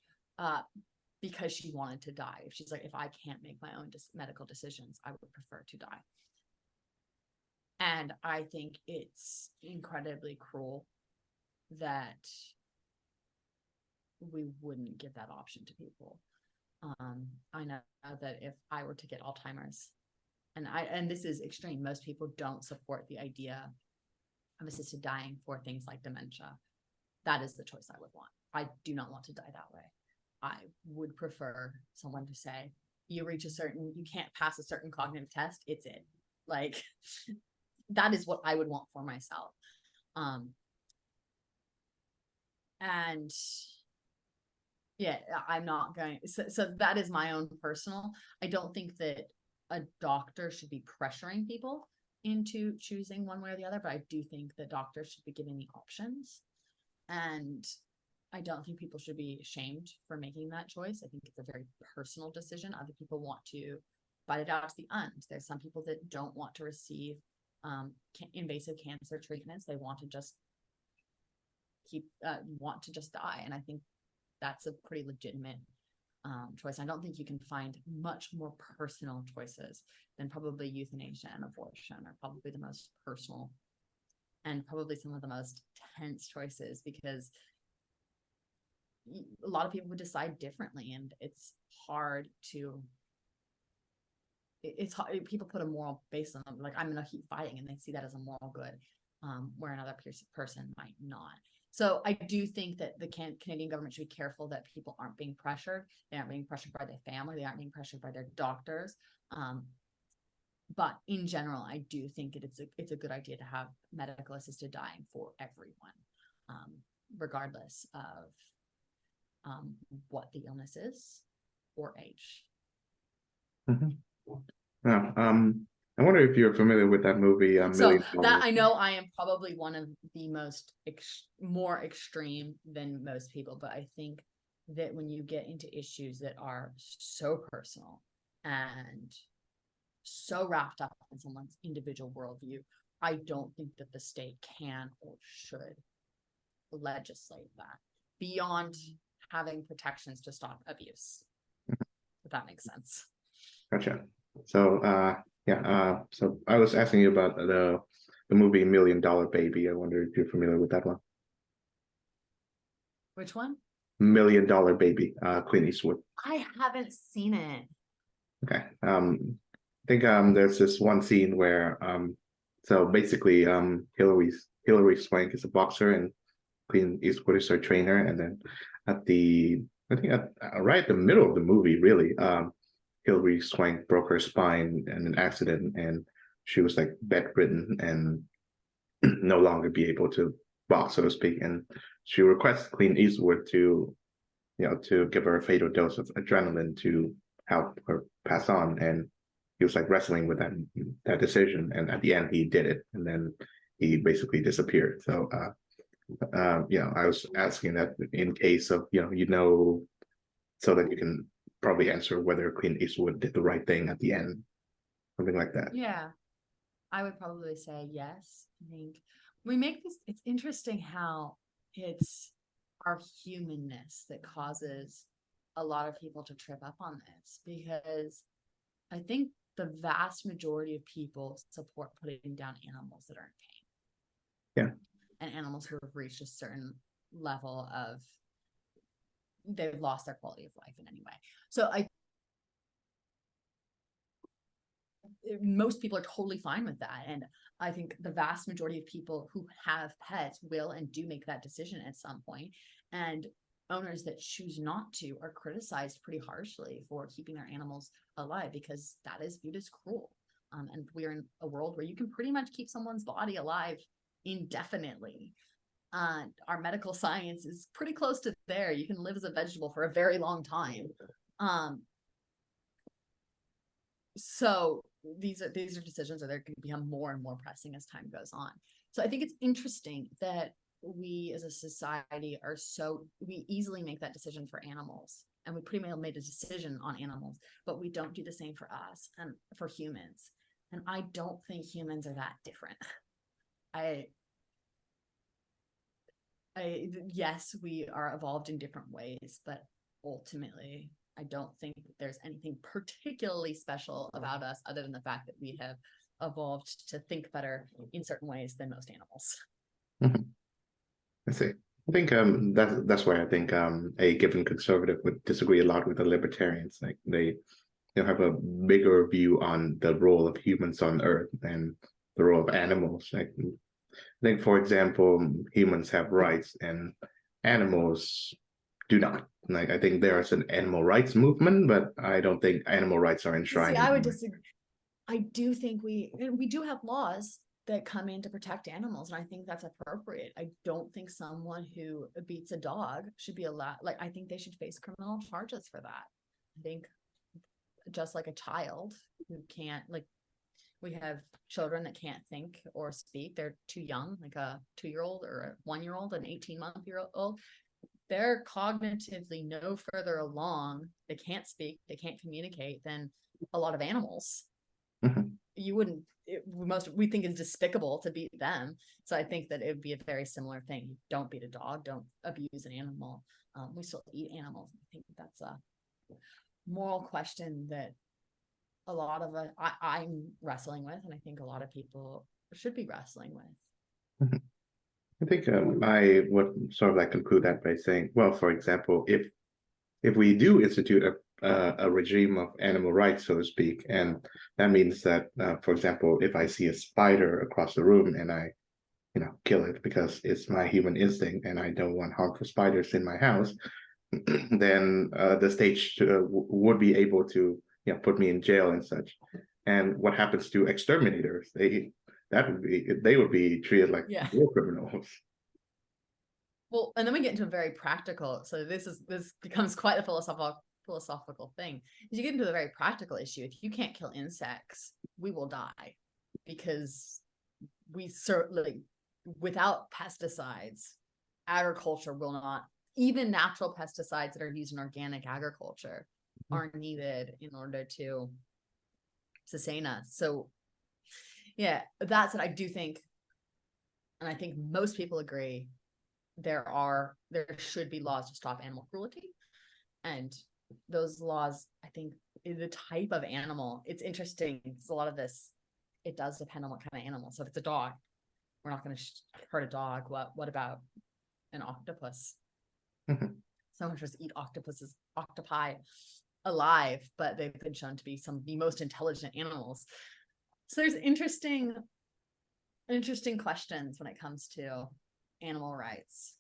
because she wanted to die. She's like, if I can't make my own medical decisions, I would prefer to die. And I think it's incredibly cruel that we wouldn't give that option to people. I know that if I were to get Alzheimer's, and this is extreme, most people don't support the idea of assisted dying for things like dementia. That is the choice I would want. I do not want to die that way. I would prefer someone to say, you can't pass a certain cognitive test, it's it. Like, that is what I would want for myself. And yeah, I'm not going, so that is my own personal. I don't think that a doctor should be pressuring people into choosing one way or the other, but I do think that doctors should be giving the options. And I don't think people should be shamed for making that choice. I think it's a very personal decision. Other people want to fight it out to the end. There's some people that don't want to receive invasive cancer treatments. They want to just want to just die. And I think that's a pretty legitimate choice. I don't think you can find much more personal choices than probably euthanasia and abortion are probably the most personal and probably some of the most tense choices, because a lot of people would decide differently, and it's hard. People put a moral base on them, like, I'm gonna keep fighting, and they see that as a moral good, where another person might not. So I do think that the Canadian government should be careful that people aren't being pressured. They aren't being pressured by their family. They aren't being pressured by their doctors. But in general, I do think it's a good idea to have medical assisted dying for everyone, regardless of what the illness is or age. Mhm. Yeah, I wonder if you're familiar with that movie, So Million that Dollar. I know I am probably one of the most more extreme than most people, but I think that when you get into issues that are so personal and so wrapped up in someone's individual worldview, I don't think that the state can or should legislate that beyond having protections to stop abuse. If that makes sense. Gotcha. So, so I was asking you about the movie Million Dollar Baby. I wonder if you're familiar with that one. Which one? Million Dollar Baby, Clint Eastwood. I haven't seen it. Okay. I think there's this one scene where so basically Hilary Swank is a boxer and Clint Eastwood is her trainer, and then I think right at the middle of the movie, really, Hilary Swank broke her spine in an accident, and she was like bedridden and no longer be able to box, so to speak. And she requests Clint Eastwood to, to give her a fatal dose of adrenaline to help her pass on. And he was like wrestling with that decision, and at the end he did it, and then he basically disappeared. So, I was asking that in case of so that you can probably answer whether Clint Eastwood did the right thing at the end, something like that. Yeah, I would probably say yes. I think we make this, it's interesting how it's our humanness that causes a lot of people to trip up on this, because I think the vast majority of people support putting down animals that are in pain. Yeah. And animals who have reached a certain level of, they've lost their quality of life in any way. So most people are totally fine with that. And I think the vast majority of people who have pets will and do make that decision at some point. And owners that choose not to are criticized pretty harshly for keeping their animals alive, because that is viewed as cruel. And we're in a world where you can pretty much keep someone's body alive indefinitely. Our medical science is pretty close to there. You can live as a vegetable for a very long time. So these are decisions that are going to become more and more pressing as time goes on. So I think it's interesting that we as a society we easily make that decision for animals, and we pretty much made a decision on animals, but we don't do the same for us and for humans. And I don't think humans are that different. Yes, we are evolved in different ways, but ultimately I don't think that there's anything particularly special about us other than the fact that we have evolved to think better in certain ways than most animals. Mm-hmm. I see. I think that's why I think a given conservative would disagree a lot with the libertarians. Like they have a bigger view on the role of humans on Earth and the role of animals. Like I think, for example, humans have rights and animals do not. Like I think there's an animal rights movement, but I don't think animal rights are enshrined. See, I would disagree. I do think we do have laws that come in to protect animals, and I think that's appropriate. I don't think someone who beats a dog should be allowed. Like, I think they should face criminal charges for that. I think just like a child who can't, like, we have children that can't think or speak. They're too young, like a 2-year-old or a 1-year-old, an 18-month-old. They're cognitively no further along. They can't speak, they can't communicate than a lot of animals. Mm-hmm. you wouldn't, we think it's despicable to beat them. So I think that it would be a very similar thing. Don't beat a dog, don't abuse an animal. We still eat animals. I think that's a moral question that a lot of I'm wrestling with, and I think a lot of people should be wrestling with. I think I would sort of like conclude that by saying, well, for example, if we do institute a regime of animal rights, so to speak, and that means that, for example, if I see a spider across the room and I, kill it because it's my human instinct and I don't want harmful spiders in my house, then the state would be able to, put me in jail and such. And what happens to exterminators? They would be treated like war criminals. Well, and then we get into a very practical. So this becomes quite a philosophical thing. As you get into a very practical issue, if you can't kill insects, we will die, because we certainly, without pesticides, agriculture will not. Even natural pesticides that are used in organic agriculture are needed in order to sustain us. So, yeah, that's what I do think, and I think most people agree. There should be laws to stop animal cruelty, and those laws, I think, the type of animal, it's interesting because a lot of this, it does depend on what kind of animal. So if it's a dog, we're not going to hurt a dog. What about an octopus? Someone just eat octopi alive, but they've been shown to be some of the most intelligent animals. So there's interesting questions when it comes to animal rights.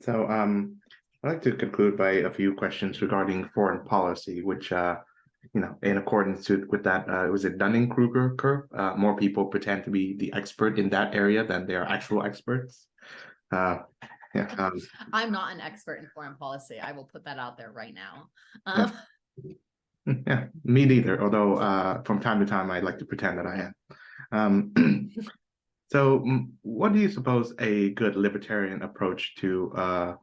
So I'd like to conclude by a few questions regarding foreign policy, which in accordance with that, was it Dunning-Kruger curve? More people pretend to be the expert in that area than they are actual experts. I'm not an expert in foreign policy. I will put that out there right now. Yeah, me neither. Although from time to time, I like to pretend that I am. So, what do you suppose a good libertarian approach to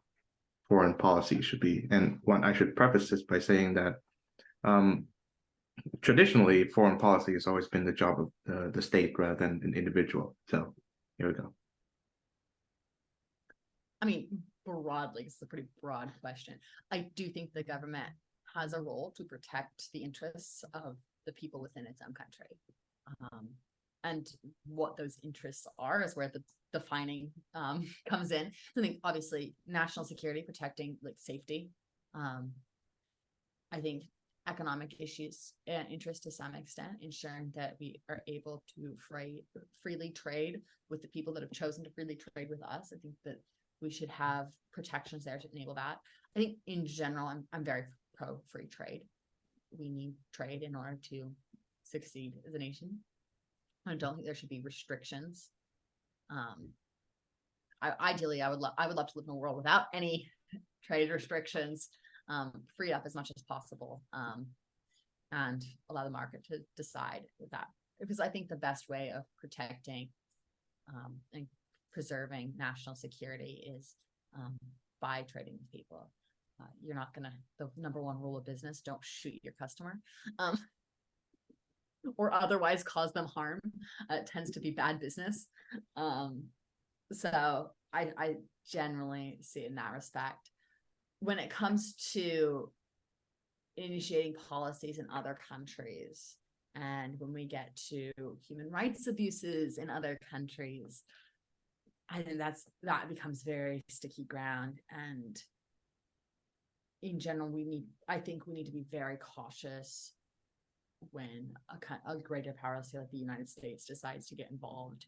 foreign policy should be? And one, I should preface this by saying that traditionally, foreign policy has always been the job of the state rather than an individual. So, here we go. I mean, broadly, it's a pretty broad question. I do think the government has a role to protect the interests of the people within its own country. And what those interests are is where the defining comes in. I think obviously national security, protecting like safety. I think economic issues and interest to some extent, ensuring that we are able to freely trade with the people that have chosen to freely trade with us. I think that we should have protections there to enable that. I think in general, I'm very pro free trade. We need trade in order to succeed as a nation. I don't think there should be restrictions. Ideally, I would love to live in a world without any trade restrictions, freed up as much as possible, and allow the market to decide that. Because I think the best way of protecting and preserving national security is by trading with people. You're not gonna. The number one rule of business: don't shoot your customer. Or otherwise cause them harm. It tends to be bad business. So I generally see it in that respect. When it comes to initiating policies in other countries, and when we get to human rights abuses in other countries, I think that becomes very sticky ground. And in general, I think we need to be very cautious when a greater power, say like the United States, decides to get involved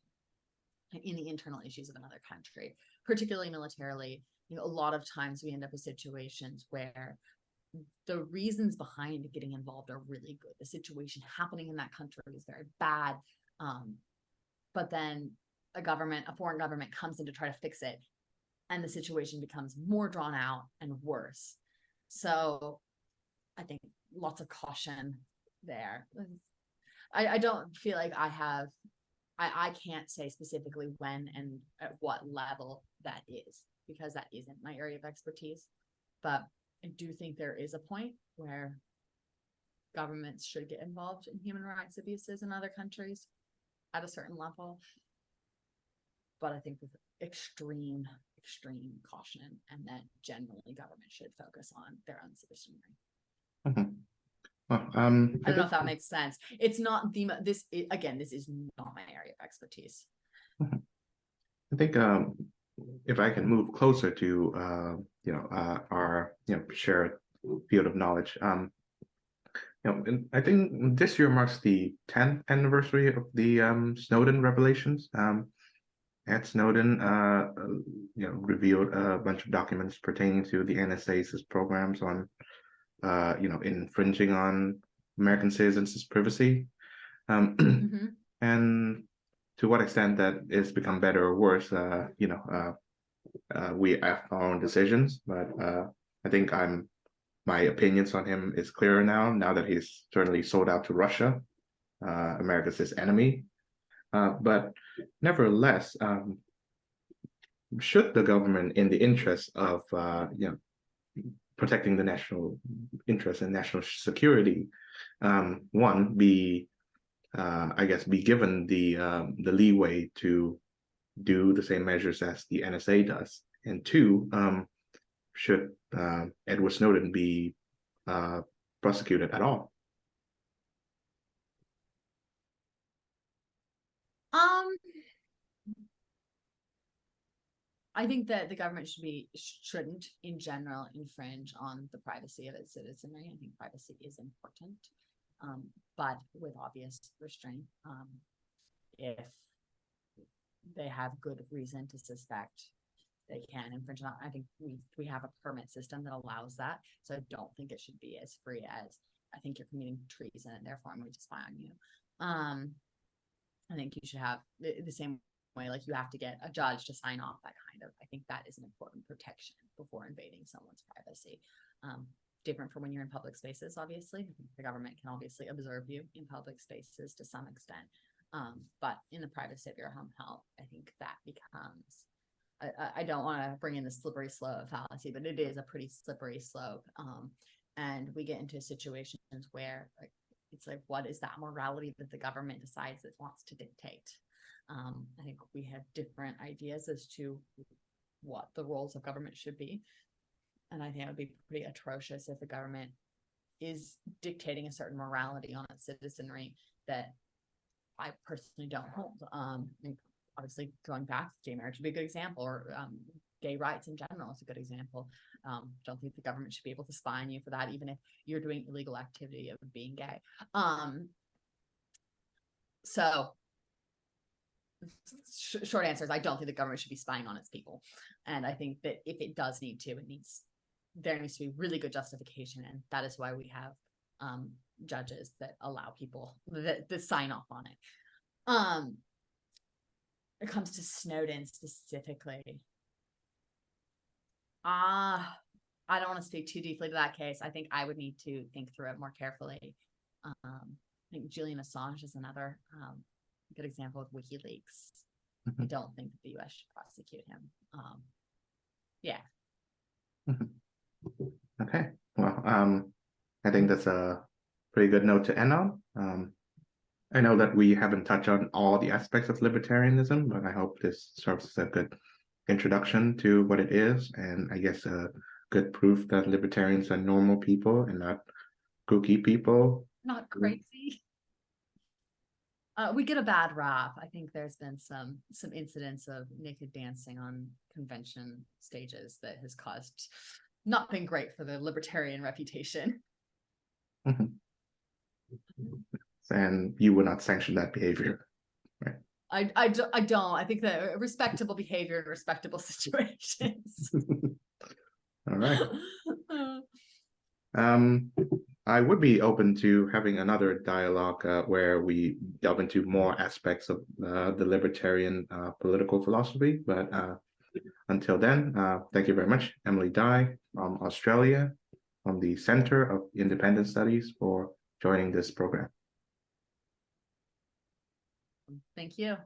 in the internal issues of another country, particularly militarily. A lot of times we end up in situations where the reasons behind getting involved are really good. The situation happening in that country is very bad. But then a foreign government comes in to try to fix it, and the situation becomes more drawn out and worse. So I think lots of caution there. I don't feel like I can't say specifically when and at what level that is, because that isn't my area of expertise. But I do think there is a point where governments should get involved in human rights abuses in other countries at a certain level. But I think with extreme caution, and that generally government should focus on their own citizenry. Mhm. Well, I don't know if that makes sense. It's not this is not my area of expertise. I think if I can move closer to our shared field of knowledge, and I think this year marks the 10th anniversary of the Snowden revelations. Ed Snowden, revealed a bunch of documents pertaining to the NSA's programs on, infringing on American citizens' privacy. And to what extent that it's become better or worse, we have our own decisions. But I think my opinions on him is clearer now that he's certainly sold out to Russia, America's enemy. But nevertheless, should the government, in the interest of protecting the national interest and national security, one, be given the leeway to do the same measures as the NSA does, and two, should Edward Snowden be prosecuted at all? I think that the government shouldn't in general infringe on the privacy of its citizenry. I think privacy is important, but with obvious restraint. If they have good reason to suspect they can infringe on, I think we have a permit system that allows that. So I don't think it should be as free as, I think you're committing treason and therefore I'm going to spy on you. I think you should have the same way, like you have to get a judge to sign off that kind of, I think that is an important protection before invading someone's privacy. Different from when you're in public spaces, obviously. I think the government can obviously observe you in public spaces to some extent. But in the privacy of your home health, I think that becomes, I don't want to bring in the slippery slope fallacy, but it is a pretty slippery slope. And we get into situations where it's like, what is that morality that the government decides it wants to dictate? I think we have different ideas as to what the roles of government should be. And I think it would be pretty atrocious if the government is dictating a certain morality on its citizenry that I personally don't hold. Obviously, going back, gay marriage would be a good example, or gay rights in general is a good example. Don't think the government should be able to spy on you for that, even if you're doing illegal activity of being gay. So short answer is I don't think the government should be spying on its people. And I think that if it does need to, there needs to be really good justification. And that is why we have judges that allow people that sign off on it. When it comes to Snowden specifically, I don't want to speak too deeply to that case. I think I would need to think through it more carefully. I think Julian Assange is another good example of WikiLeaks. I don't think that the US should prosecute him. Yeah. Okay. Well, I think that's a pretty good note to end on. I know that we haven't touched on all the aspects of libertarianism, but I hope this serves as a good introduction to what it is, and I guess a good proof that libertarians are normal people and not kooky people. Not crazy. We get a bad rap. I think there's been some incidents of naked dancing on convention stages that has caused not been great for the libertarian reputation. And you would not sanction that behavior, right? I don't. I think that respectable behavior in respectable situations. All right. I would be open to having another dialogue where we delve into more aspects of the libertarian political philosophy. But until then, thank you very much, Emilie Dye from Australia, from the Center of Independent Studies, for joining this program. Thank you.